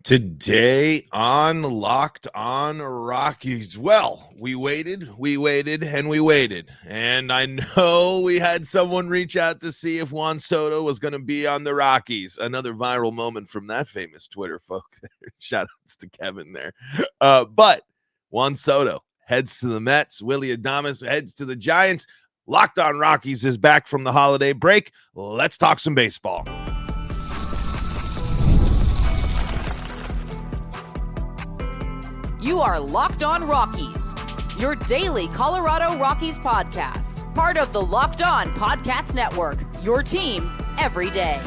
Today on Locked On Rockies. Well, we waited, and we waited. And I know we had someone reach out to see if Juan Soto was going to be on the Rockies. Another viral moment from that famous Twitter folk. Shout outs to Kevin there. But Juan Soto heads to the Mets. Willy Adames heads to the Giants. Locked On Rockies is back from the holiday break. Let's talk some baseball. You are Locked On Rockies, your daily Colorado Rockies podcast. Part of the Locked On Podcast Network, your team every day.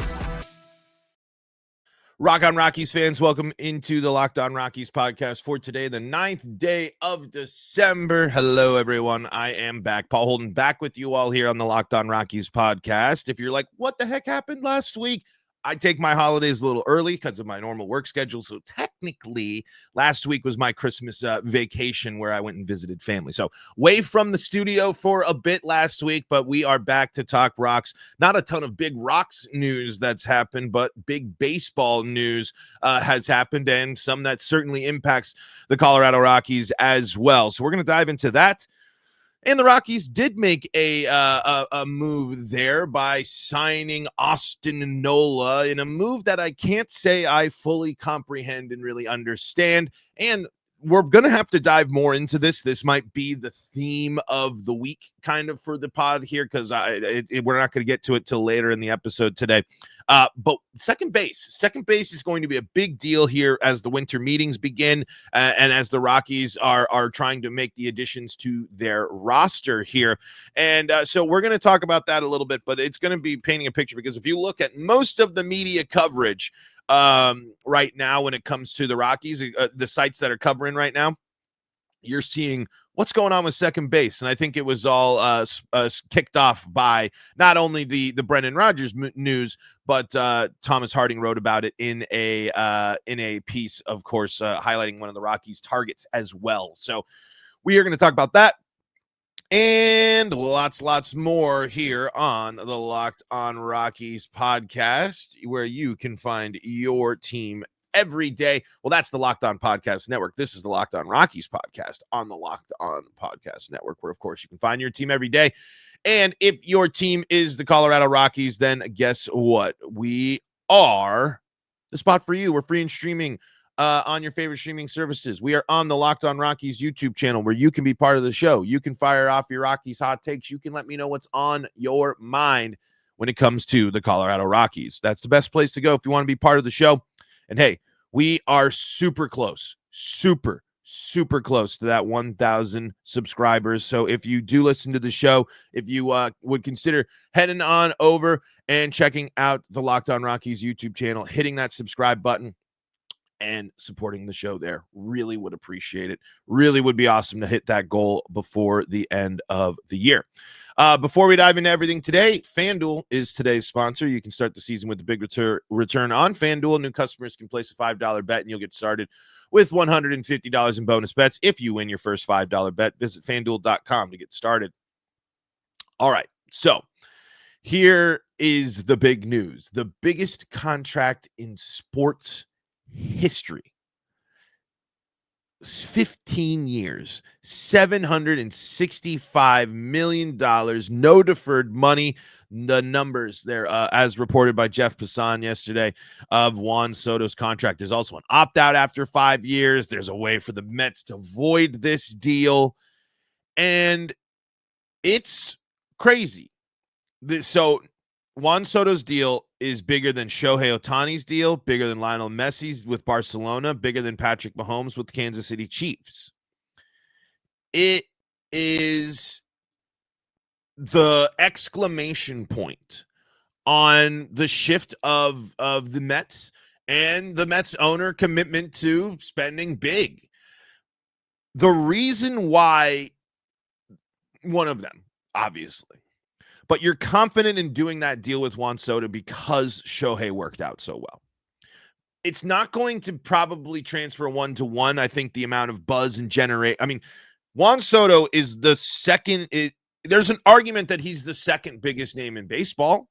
Rock on Rockies fans, welcome into the Locked On Rockies podcast for today, the 9th day of December. Hello, everyone. I am back. Paul Holden back with you all here on the Locked On Rockies podcast. If you're like, what the heck happened last week? I take my holidays a little early because of my normal work schedule. So technically, last week was my Christmas vacation where I went and visited family. So away from the studio for a bit last week, but we are back to talk Rocks. Not a ton of big Rocks news that's happened, but big baseball news has happened, and some that certainly impacts the Colorado Rockies as well. So we're going to dive into that. And the Rockies did make a move there by signing Austin Nola in a move that I can't say I fully comprehend and really understand. And we're going to have to dive more into this. This might be the theme of the week kind of for the pod here because we're not going to get to it till later in the episode today. But second base is going to be a big deal here as the winter meetings begin and as the Rockies are trying to make the additions to their roster here. And so we're going to talk about that a little bit, but it's going to be painting a picture because if you look at most of the media coverage right now when it comes to the Rockies, the sites that are covering right now, you're seeing what's going on with second base. And I think it was all kicked off by not only the Brendan Rodgers news, but Thomas Harding wrote about it in a piece, of course, highlighting one of the Rockies' targets as well. So we are going to talk about that and lots more here on the Locked On Rockies podcast, where you can find your team every day. Well, that's the Locked On Podcast Network. This is the Locked On Rockies podcast on the Locked On Podcast Network, where, of course, you can find your team every day. And if your team is the Colorado Rockies, then guess what? We are the spot for you. We're free and streaming on your favorite streaming services. We are on the Locked On Rockies YouTube channel, where you can be part of the show. You can fire off your Rockies hot takes. You can let me know what's on your mind when it comes to the Colorado Rockies. That's the best place to go if you want to be part of the show. And hey, we are super close to that 1,000 subscribers. So if you do listen to the show, if you would consider heading on over and checking out the Locked On Rockies YouTube channel, hitting that subscribe button and supporting the show there, really would appreciate it. Really would be awesome to hit that goal before the end of the year. Before we dive into everything today, FanDuel is today's sponsor. You can start the season with a big return on FanDuel. New customers can place a $5 bet, and you'll get started with $150 in bonus bets if you win your first $5 bet. Visit FanDuel.com to get started. All right, so here is the big news. The biggest contract in sports history. 15 years, $765 million, no deferred money. The numbers there, as reported by Jeff Passan yesterday, of Juan Soto's contract. There's also an opt-out after 5 years. There's a way for the Mets to void this deal. And it's crazy. So Juan Soto's deal is bigger than Shohei Ohtani's deal, bigger than Lionel Messi's with Barcelona, bigger than Patrick Mahomes with the Kansas City Chiefs. It is the exclamation point on the shift of the Mets and the Mets owner commitment to spending big. The reason why, one of them, obviously, but you're confident in doing that deal with Juan Soto because Shohei worked out so well. It's not going to probably transfer one-to-one. I think the amount of buzz and Juan Soto is the second. There's an argument that he's the second biggest name in baseball,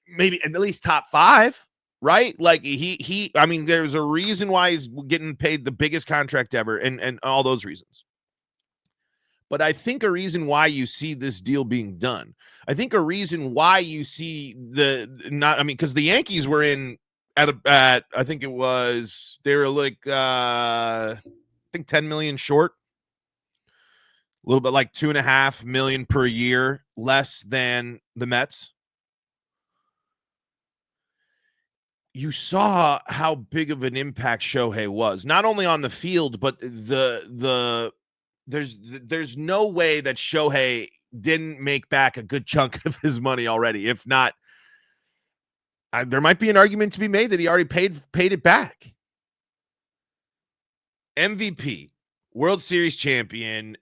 maybe at least top 5, right? Like I mean, there's a reason why he's getting paid the biggest contract ever and all those reasons. But I think a reason why you see this deal being done, I think a reason why you see because the Yankees were in at I think it was, they were like, I think 10 million short, a little bit like 2.5 million per year less than the Mets. You saw how big of an impact Shohei was, not only on the field, but there's no way that Shohei didn't make back a good chunk of his money already. If not, there might be an argument to be made that he already paid it back. MVP, World Series champion,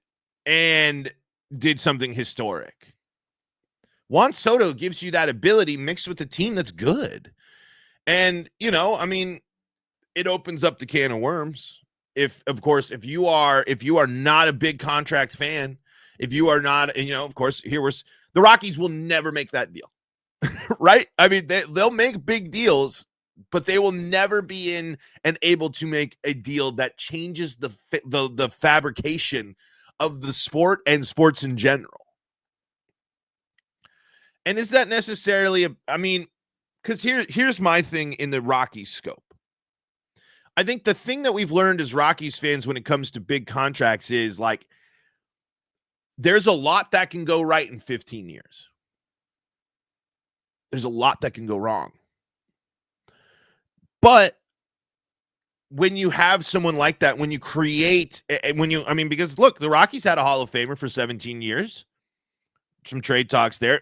and did something historic. Juan Soto gives you that ability mixed with a team that's good. And, I mean, it opens up the can of worms. If you are not a big contract fan, if you are not, and of course, the Rockies will never make that deal, right? I mean, they'll make big deals, but they will never be in and able to make a deal that changes the fabrication of the sport and sports in general. And is that necessarily because here's my thing in the Rockies scope. I think the thing that we've learned as Rockies fans when it comes to big contracts is, like, there's a lot that can go right in 15 years. There's a lot that can go wrong. But when you have someone like that, when you create, because look, the Rockies had a Hall of Famer for 17 years, some trade talks there,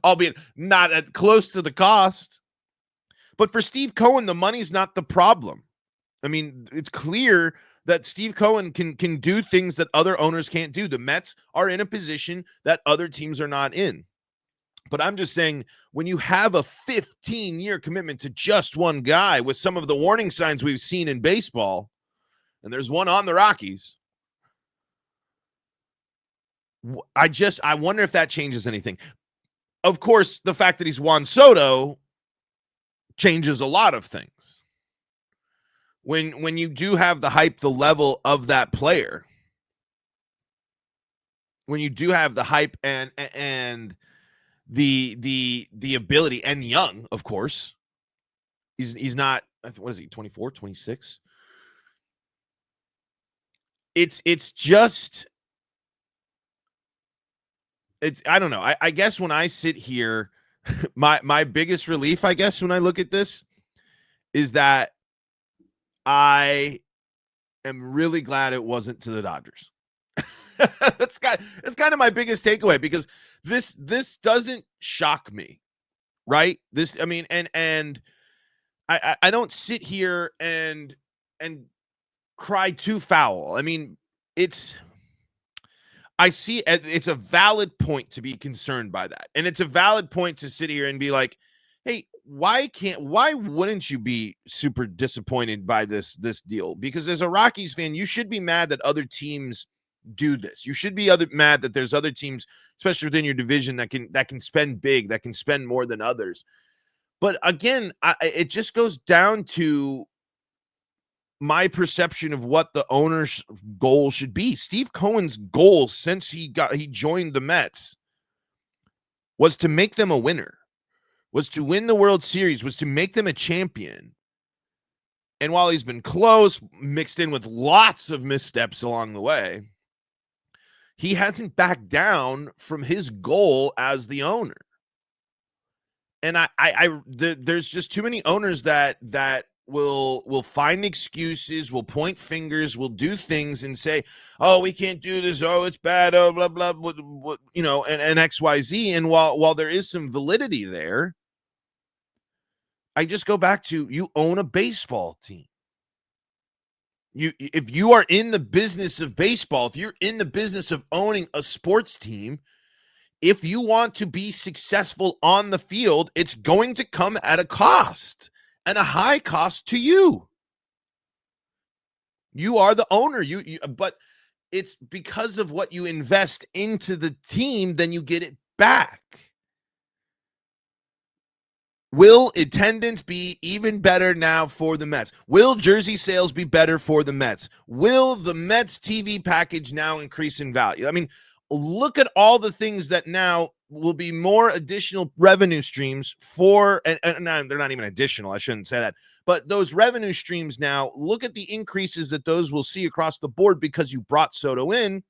albeit not close to the cost. But for Steve Cohen, the money's not the problem. I mean, it's clear that Steve Cohen can do things that other owners can't do. The Mets are in a position that other teams are not in. But I'm just saying, when you have a 15-year commitment to just one guy with some of the warning signs we've seen in baseball, and there's one on the Rockies, I wonder if that changes anything. Of course, the fact that he's Juan Soto changes a lot of things. When you do have the hype, the level of that player, when you do have the hype and the ability, and young, of course, he's not, what is he, 24, 26? It's just, I don't know. I guess when I sit here, my biggest relief, I guess, when I look at this is that I am really glad it wasn't to the Dodgers. That's kind of my biggest takeaway, because this doesn't shock me, right? And I don't sit here and cry too foul. I mean, I see it's a valid point to be concerned by that. And it's a valid point to sit here and be like, hey, why wouldn't you be super disappointed by this deal? Because as a Rockies fan, you should be mad that other teams do this. You should be mad that there's other teams, especially within your division, that can spend big, that can spend more than others. But again, it just goes down to my perception of what the owner's goal should be. Steve Cohen's goal since he joined the Mets was to make them a winner, was to win the World Series, was to make them a champion. And while he's been close, mixed in with lots of missteps along the way, he hasn't backed down from his goal as the owner. And there's just too many owners that will find excuses, will point fingers, will do things and say, oh, we can't do this, oh, it's bad, oh, blah, blah, and XYZ. And while there is some validity there, I just go back to, you own a baseball team. If you are in the business of baseball, if you're in the business of owning a sports team, if you want to be successful on the field, it's going to come at a cost, and a high cost to you. You are the owner. But it's because of what you invest into the team, then you get it back. Will attendance be even better now for the Mets? Will jersey sales be better for the Mets? Will the Mets TV package now increase in value? I mean, look at all the things that now will be more additional revenue streams for, and they're not even additional, I shouldn't say that, but those revenue streams now, look at the increases that those will see across the board because you brought Soto in,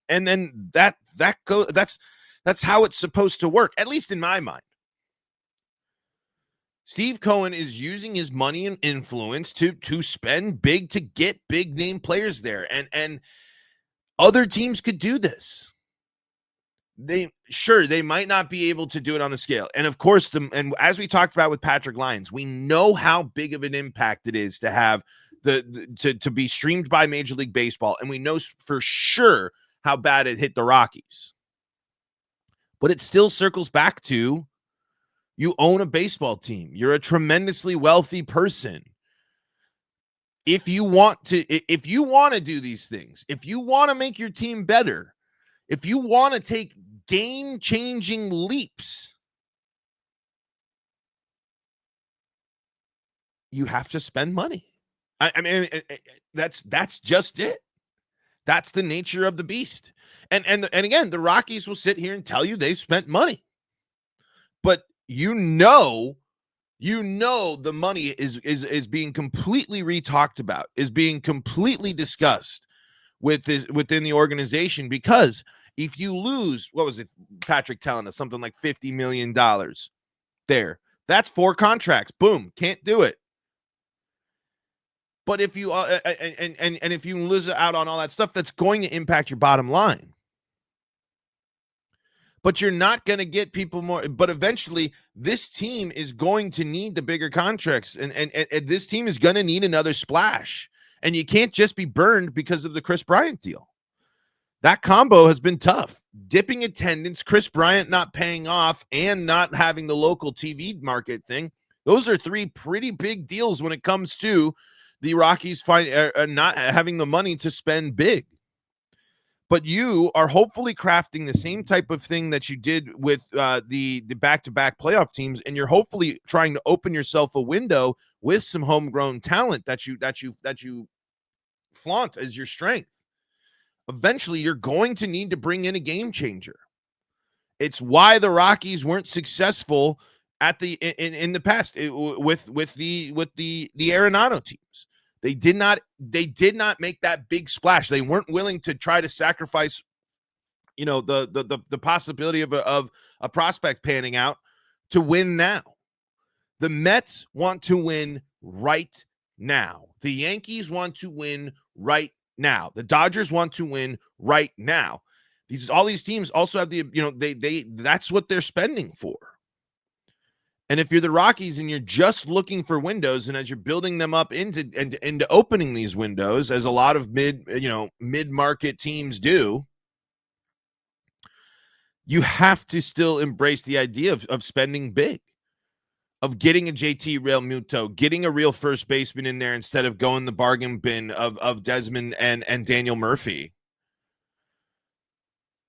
and then that's how it's supposed to work, at least in my mind. Steve Cohen is using his money and influence to spend big, to get big name players there. And other teams could do this. They might not be able to do it on the scale. And of course, and as we talked about with Patrick Lyons, we know how big of an impact it is to have to be streamed by Major League Baseball. And we know for sure how bad it hit the Rockies. But it still circles back to, you own a baseball team. You're a tremendously wealthy person. If you want to do these things, if you want to make your team better, if you want to take game-changing leaps, you have to spend money. I mean, that's just it. That's the nature of the beast. And again, the Rockies will sit here and tell you they've spent money. But you know the money is being completely re-talked about, is being completely discussed within the organization, because if you lose, what was it, Patrick telling us, something like $50 million there, that's 4 contracts. Boom, can't do it. But if you and if you lose out on all that stuff, that's going to impact your bottom line. But you're not going to get people more. But eventually, this team is going to need the bigger contracts, and this team is going to need another splash. And you can't just be burned because of the Chris Bryant deal. That combo has been tough. Dipping attendance, Chris Bryant not paying off, and not having the local TV market thing. Those are 3 pretty big deals when it comes to the Rockies not having the money to spend big. But you are hopefully crafting the same type of thing that you did with the back-to-back playoff teams, and you're hopefully trying to open yourself a window with some homegrown talent that you flaunt as your strength. Eventually, you're going to need to bring in a game changer. It's why the Rockies weren't successful at in the past with the Arenado teams. They did not make that big splash. They weren't willing to try to sacrifice, the possibility of a prospect panning out to win now. The Mets want to win right now. The Yankees want to win right now. The Dodgers want to win right now. All these teams also have that's what they're spending for. And if you're the Rockies and you're just looking for windows, and as you're building them up into opening these windows, as a lot of mid-market teams do, you have to still embrace the idea of spending big, of getting a JT Realmuto, getting a real first baseman in there instead of going the bargain bin of Desmond and Daniel Murphy.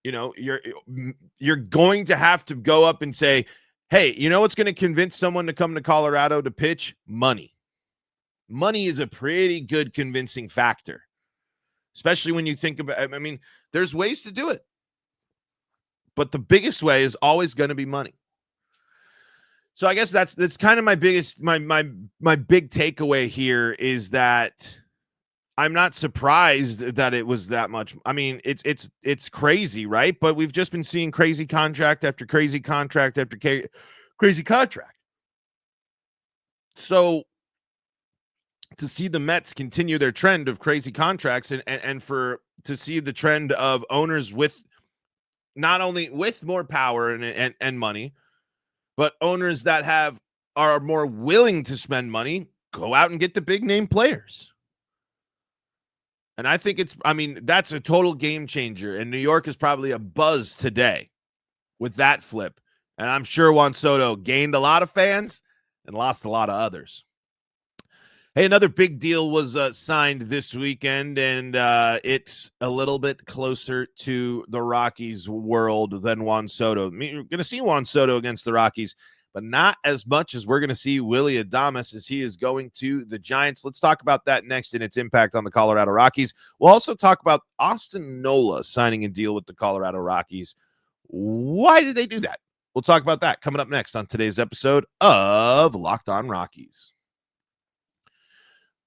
You're going to have to go up and say, hey, you know what's going to convince someone to come to Colorado to pitch? Money. Money is a pretty good convincing factor, especially when you think about, I mean, there's ways to do it, but the biggest way is always going to be money. So I guess that's kind of my biggest, my big takeaway here is that I'm not surprised that it was that much. I mean, it's crazy, right? But we've just been seeing crazy contract after crazy contract after crazy contract. So to see the Mets continue their trend of crazy contracts and to see the trend of owners with not only with more power and money, but owners that are more willing to spend money, go out and get the big name players. And I think that's a total game changer. And New York is probably a buzz today with that flip. And I'm sure Juan Soto gained a lot of fans and lost a lot of others. Hey, another big deal was signed this weekend, and it's a little bit closer to the Rockies world than Juan Soto. I mean, you're going to see Juan Soto against the Rockies, but not as much as we're going to see Willy Adames as he is going to the Giants. Let's talk about that next and its impact on the Colorado Rockies. We'll also talk about Austin Nola signing a deal with the Colorado Rockies. Why did they do that? We'll talk about that coming up next on today's episode of Locked On Rockies.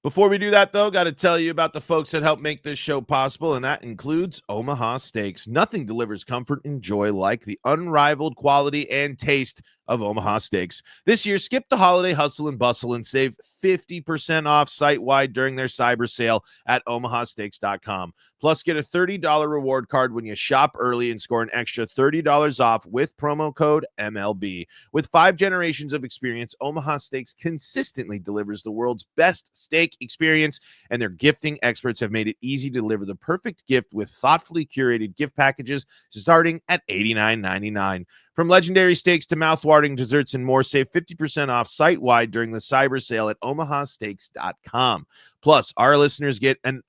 Before we do that, though, got to tell you about the folks that help make this show possible, and that includes Omaha Steaks. Nothing delivers comfort and joy like the unrivaled quality and taste of Omaha Steaks. This year, skip the holiday hustle and bustle and save 50% off site-wide during their cyber sale at omahasteaks.com. Plus, get a $30 reward card when you shop early and score an extra $30 off with promo code MLB. With 5 generations of experience, Omaha Steaks consistently delivers the world's best steak experience, and their gifting experts have made it easy to deliver the perfect gift with thoughtfully curated gift packages starting at $89.99. From legendary steaks to mouth-watering desserts and more, save 50% off site-wide during the cyber sale at omahasteaks.com. Plus, our listeners get an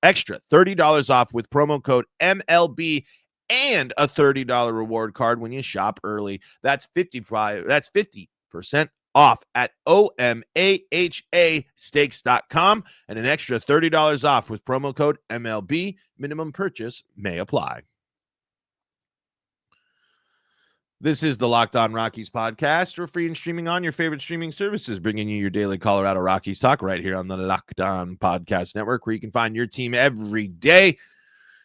extra $30 off with promo code MLB and a $30 reward card when you shop early. That's 50% off at omahasteaks.com and an extra $30 off with promo code MLB. Minimum purchase may apply. This is the Locked On Rockies podcast. We're free and streaming on your favorite streaming services, bringing you your daily Colorado Rockies talk right here on the Locked On Podcast Network, where you can find your team every day.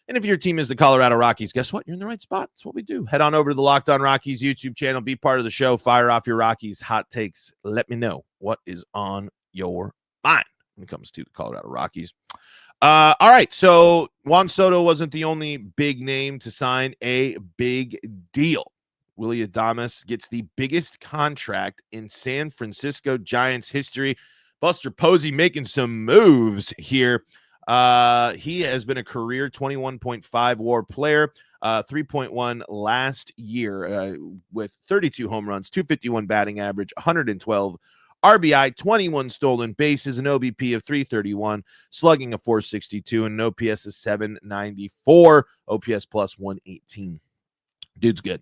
And if your team is the Colorado Rockies, guess what? You're in the right spot. That's what we do. Head on over to the Locked On Rockies YouTube channel. Be part of the show. Fire off your Rockies hot takes. Let me know what is on your mind when it comes to the Colorado Rockies. All right, so Juan Soto wasn't the only big name to sign a big deal. Willy Adames gets the biggest contract in San Francisco Giants history. Buster Posey making some moves here. He has been a career 21.5 WAR player, 3.1 last year with 32 home runs, 251 batting average, 112 RBI, 21 stolen bases, an OBP of 331, slugging of 462, and an OPS of 794, OPS plus 118. Dude's good.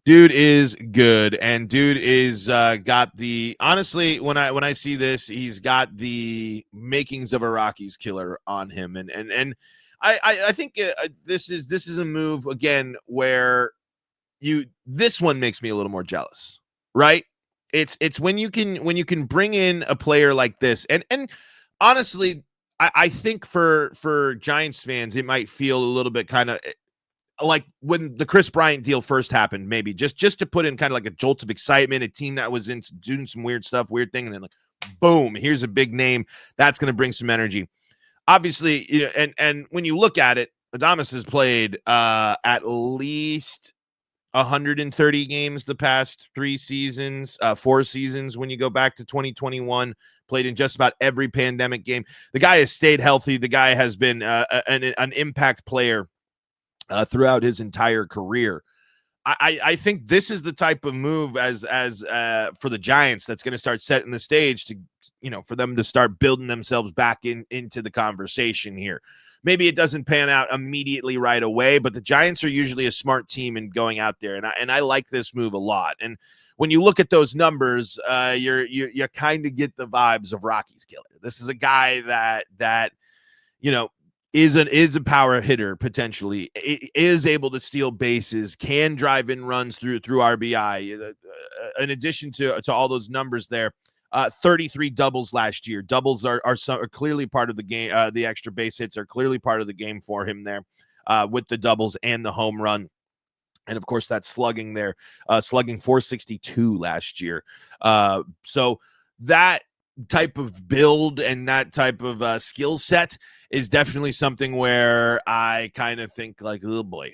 Dude is good, and dude is got the, honestly, when I see this, he's got the makings of a Rockies killer on him, and I think this is a move again where this one makes me a little more jealous, right? It's when you can bring in a player like this, and honestly, I think for Giants fans, it might feel a little bit kind of like when the Chris Bryant deal first happened, maybe just to put in kind of like a jolt of excitement, a team that was doing some weird stuff, weird thing, and then like, boom, here's a big name that's going to bring some energy. Obviously, you know, and when you look at it, Adames has played at least 130 games the past 4 seasons. When you go back to 2021, played in just about every pandemic game. The guy has stayed healthy. The guy has been an impact player throughout his entire career. I think this is the type of move as for the Giants that's going to start setting the stage to, you know, for them to start building themselves back into the conversation here. Maybe it doesn't pan out immediately right away, but the Giants are usually a smart team in going out there, and I like this move a lot. And when you look at those numbers, you kind of get the vibes of Rockies killer. This is a guy that you know, is a power hitter, potentially is able to steal bases, can drive in runs through RBI. In addition to all those numbers there, 33 doubles last year. Doubles are clearly part of the game. The extra base hits are clearly part of the game for him there, with the doubles and the home run. And of course, that slugging there, slugging 462 last year. So that type of build and that type of skill set is definitely something where I kind of think like, oh boy,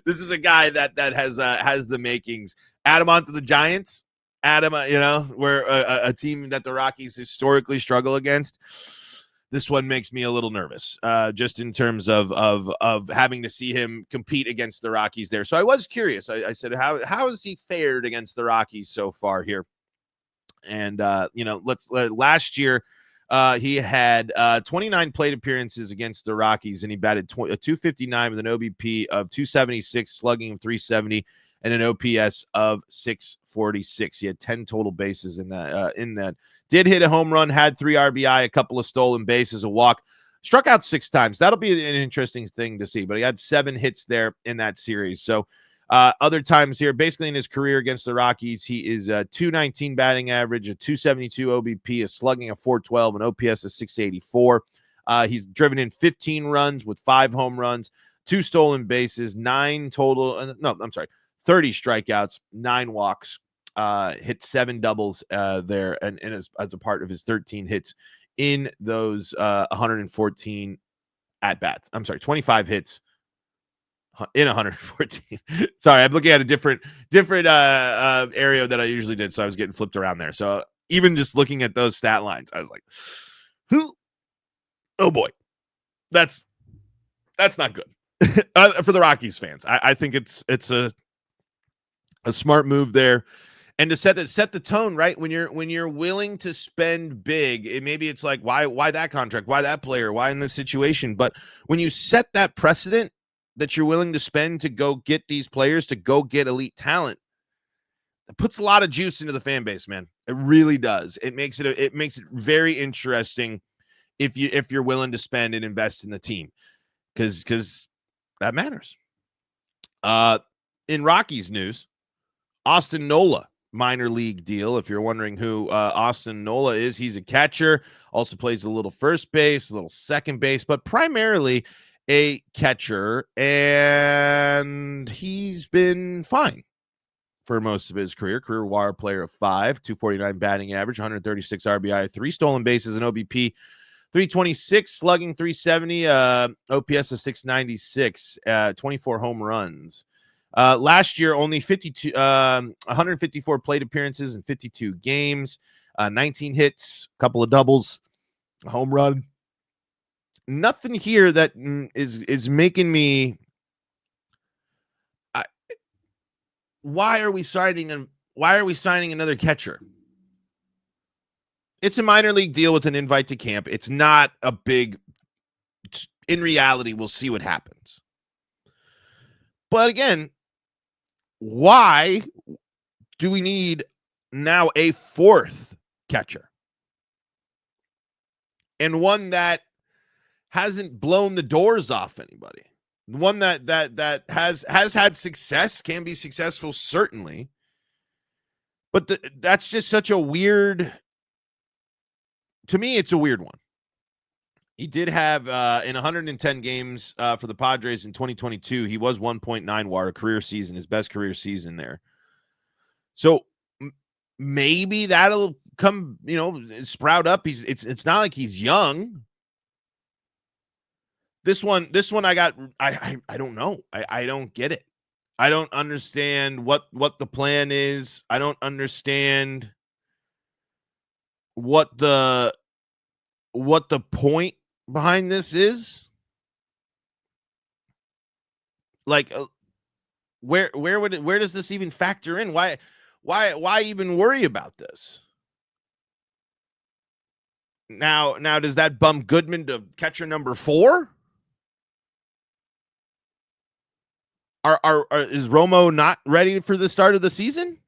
this is a guy that has the makings. Add him onto the Giants, add him, you know, where a team that the Rockies historically struggle against. This one makes me a little nervous, just in terms of having to see him compete against the Rockies there. So I was curious. I said, how has he fared against the Rockies so far here? And, you know, last year he had 29 plate appearances against the Rockies, and he batted 259 with an OBP of 276, slugging of 370, and an OPS of 46. He had 10 total bases in that. Did hit a home run, had 3 RBI, a couple of stolen bases, a walk, struck out 6 times. That'll be an interesting thing to see, but he had 7 hits there in that series. So other times here, basically in his career against the Rockies, he is a 219 batting average, a 272 OBP, a slugging of 412, an OPS of 684. He's driven in 15 runs with 5 home runs, 2 stolen bases, 9 total. 30 strikeouts, 9 walks, hit 7 doubles there, and as a part of his 13 hits in those 114 at-bats. 25 hits in 114. Sorry, I'm looking at a different area that I usually did, so I was getting flipped around there. So even just looking at those stat lines, I was like, who? Oh boy, that's not good for the Rockies fans. I think it's a smart move there, and to set the tone right when you're willing to spend big. Maybe it's like why that contract, why that player, why in this situation. But when you set that precedent that you're willing to spend to go get these players, to go get elite talent, it puts a lot of juice into the fan base, man. It really does. It makes it very interesting if you're willing to spend and invest in the team, because that matters. In Rockies news, Austin Nola, minor league deal. If you're wondering who Austin Nola is, he's a catcher, also plays a little first base, a little second base, but primarily a catcher, and he's been fine for most of his career WAR player of 5, 249 batting average, 136 RBI, 3 stolen bases, an OBP 326, slugging 370, OPS of 696, 24 home runs. Last year, only 154 plate appearances in 52 games, 19 hits, a couple of doubles, a home run. Nothing here that is making me. Why are we signing another catcher? It's a minor league deal with an invite to camp. It's not a big. In reality, we'll see what happens. But again, why do we need now a 4th catcher? And one that hasn't blown the doors off anybody. One that has had success, can be successful, certainly. But that's just such a weird, to me, it's a weird one. He did have, in 110 games for the Padres in 2022, he was 1.9 WAR, a career season, his best career season there. So maybe that'll come, sprout up. It's not like he's young. This one I don't know. I don't get it. I don't understand what the plan is. I don't understand what the point behind this is. Like, where does this even factor in? Why even worry about this? Now does that bump Goodman to catcher number 4? Is Romo not ready for the start of the season?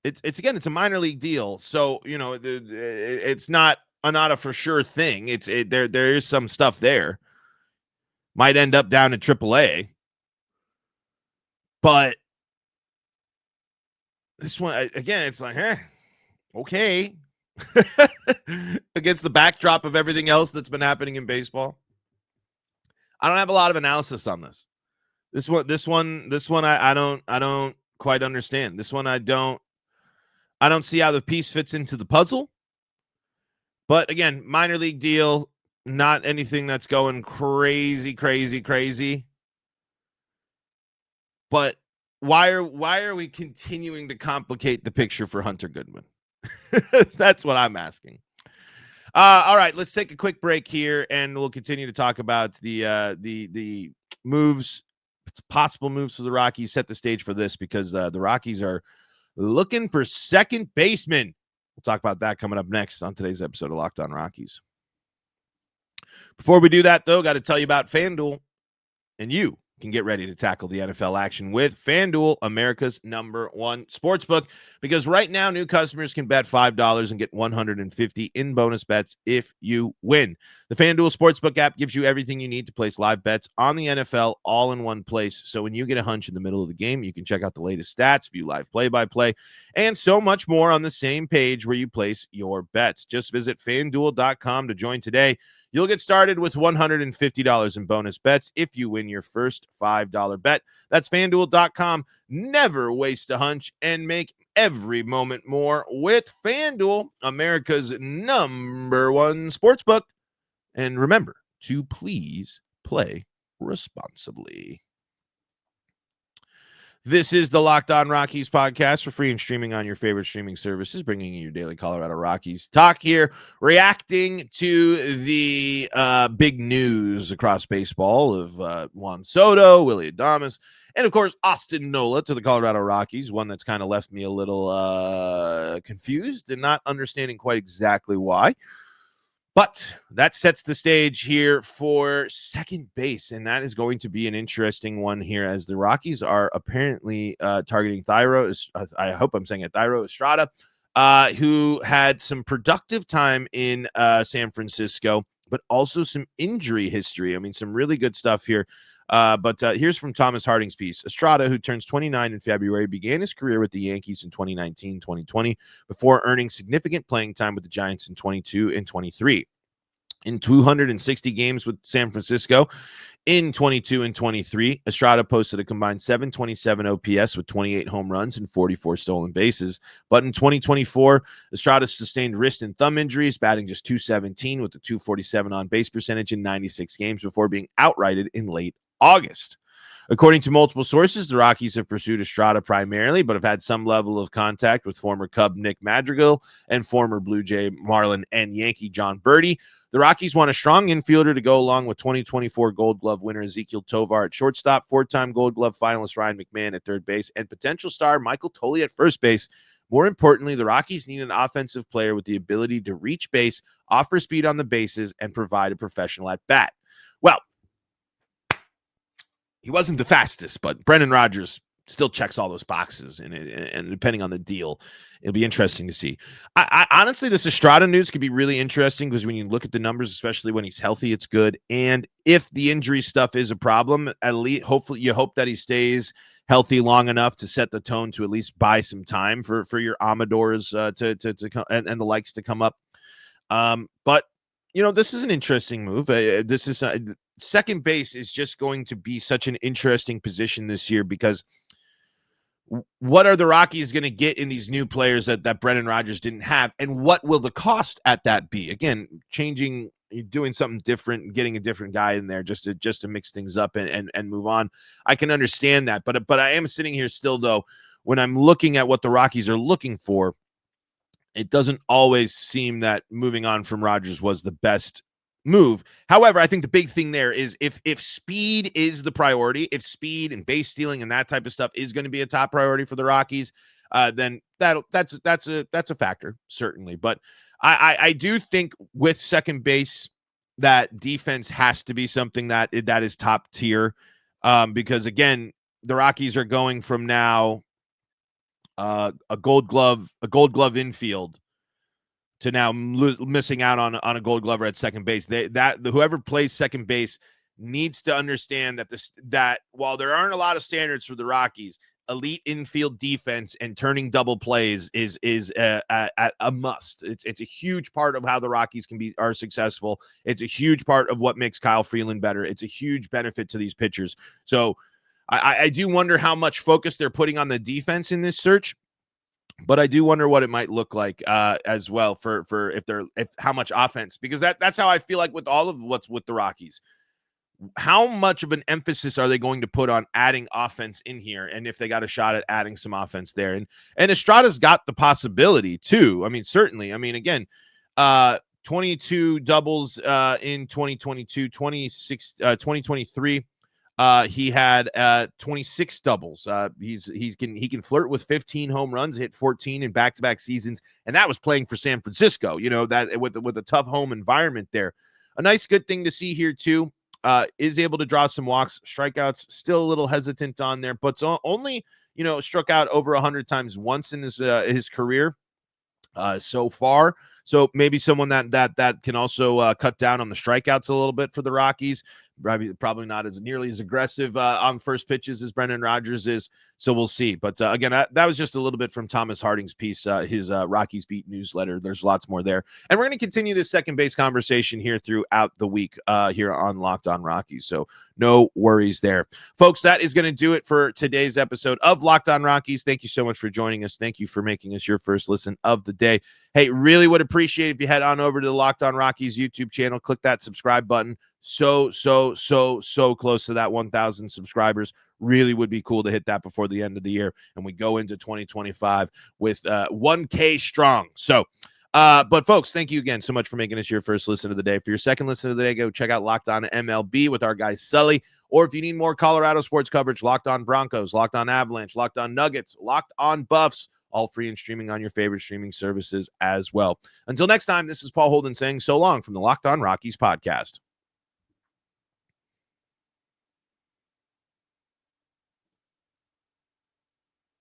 It's a minor league deal, so it's not a for sure thing. There is some stuff there. Might end up down to AAA, but this one again, it's like, okay, against the backdrop of everything else that's been happening in baseball. I don't have a lot of analysis on this. This one I don't quite understand. This one I don't see how the piece fits into the puzzle. But again, minor league deal, not anything that's going crazy. But why are we continuing to complicate the picture for Hunter Goodman? That's what I'm asking. All right, let's take a quick break here, and we'll continue to talk about the moves, possible moves for the Rockies. Set the stage for this, because the Rockies are looking for second baseman. We'll talk about that coming up next on today's episode of Locked On Rockies. Before we do that, though, got to tell you about FanDuel, and you can get ready to tackle the NFL action with FanDuel, America's #1 sportsbook. Because right now, new customers can bet $5 and get $150 in bonus bets if you win. The FanDuel Sportsbook app gives you everything you need to place live bets on the NFL all in one place. So when you get a hunch in the middle of the game, you can check out the latest stats, view live play-by-play, and so much more on the same page where you place your bets. Just visit FanDuel.com to join today. You'll get started with $150 in bonus bets if you win your first $5 bet. That's FanDuel.com. Never waste a hunch and make every moment more with FanDuel, America's #1 sportsbook. And remember to please play responsibly. This is the Locked On Rockies podcast for free and streaming on your favorite streaming services, bringing you your daily Colorado Rockies talk here, reacting to the big news across baseball of Juan Soto, Willy Adames, and, of course, Austin Nola to the Colorado Rockies, one that's kind of left me a little confused and not understanding quite exactly why. But that sets the stage here for second base, and that is going to be an interesting one here as the Rockies are apparently targeting Thairo. I hope I'm saying it, Thairo Estrada, who had some productive time in San Francisco, but also some injury history. I mean, some really good stuff here. But here's from Thomas Harding's piece. Estrada, who turns 29 in February, began his career with the Yankees in 2019-2020 before earning significant playing time with the Giants in 22 and 23. In 260 games with San Francisco in 22 and 23, Estrada posted a combined 727 OPS with 28 home runs and 44 stolen bases. But in 2024, Estrada sustained wrist and thumb injuries, batting just .217 with a .247 on-base percentage in 96 games before being outrighted in late August. According to multiple sources, the Rockies have pursued Estrada primarily, but have had some level of contact with former Cub Nick Madrigal and former Blue Jay, Marlin, and Yankee John Birdie. The Rockies want a strong infielder to go along with 2024 Gold Glove winner Ezekiel Tovar at shortstop, four-time Gold Glove finalist Ryan McMahon at third base, and potential star Michael Tolley at first base. More importantly, the Rockies need an offensive player with the ability to reach base, offer speed on the bases, and provide a professional at bat. Well, he wasn't the fastest, but Brendan Rodgers still checks all those boxes, and depending on the deal, it'll be interesting to see. I honestly, this Estrada news could be really interesting because when you look at the numbers, especially when he's healthy, it's good. And if the injury stuff is a problem, at least hopefully you hope that he stays healthy long enough to set the tone to at least buy some time for your Amadors to come and the likes to come up. But this is an interesting move. This is second base is just going to be such an interesting position this year because what are the Rockies going to get in these new players that Brendan Rodgers didn't have, and what will the cost at that be? Again, doing something different, getting a different guy in there just to mix things up and move on. I can understand that, but I am sitting here still though when I'm looking at what the Rockies are looking for. It doesn't always seem that moving on from Rodgers was the best move. However, I think the big thing there is if speed is the priority, if speed and base stealing and that type of stuff is going to be a top priority for the Rockies, then that's a factor, certainly. But I do think with second base that defense has to be something that is top tier, because again, the Rockies are going from now a Gold Glove infield to now missing out on a Gold Glover at second base. Whoever plays second base needs to understand that while there aren't a lot of standards for the Rockies, elite infield defense and turning double plays is a must. It's a huge part of how the Rockies are successful. It's a huge part of what makes Kyle Freeland better. It's a huge benefit to these pitchers. So I do wonder how much focus they're putting on the defense in this search. But I do wonder what it might look like as well for how much offense, because that's how I feel like with all of what's with the Rockies. How much of an emphasis are they going to put on adding offense in here? And if they got a shot at adding some offense there, and Estrada's got the possibility too. I mean, certainly. I mean, again, 22 doubles in 2022, 2023. He had 26 doubles. He can flirt with 15 home runs, hit 14 in back-to-back seasons, and that was playing for San Francisco. That with a tough home environment there. A nice good thing to see here too. is able to draw some walks. Strikeouts still a little hesitant on there, but only struck out over 100 times once in his career so far. So maybe someone that can also cut down on the strikeouts a little bit for the Rockies. Probably not as nearly as aggressive on first pitches as Brendan Rodgers is. So we'll see. But again, that was just a little bit from Thomas Harding's piece, his Rockies Beat newsletter. There's lots more there. And we're going to continue this second base conversation here throughout the week here on Locked On Rockies. So no worries there. Folks, that is going to do it for today's episode of Locked On Rockies. Thank you so much for joining us. Thank you for making us your first listen of the day. Hey, really would appreciate if you head on over to the Locked On Rockies YouTube channel. Click that subscribe button. So close to that 1,000 subscribers. Really would be cool to hit that before the end of the year. And we go into 2025 with 1K strong. So, but folks, thank you again so much for making us your first listen of the day. For your second listen of the day, go check out Locked On MLB with our guy Sully. Or if you need more Colorado sports coverage, Locked On Broncos, Locked On Avalanche, Locked On Nuggets, Locked On Buffs, all free and streaming on your favorite streaming services as well. Until next time, this is Paul Holden saying so long from the Locked On Rockies podcast.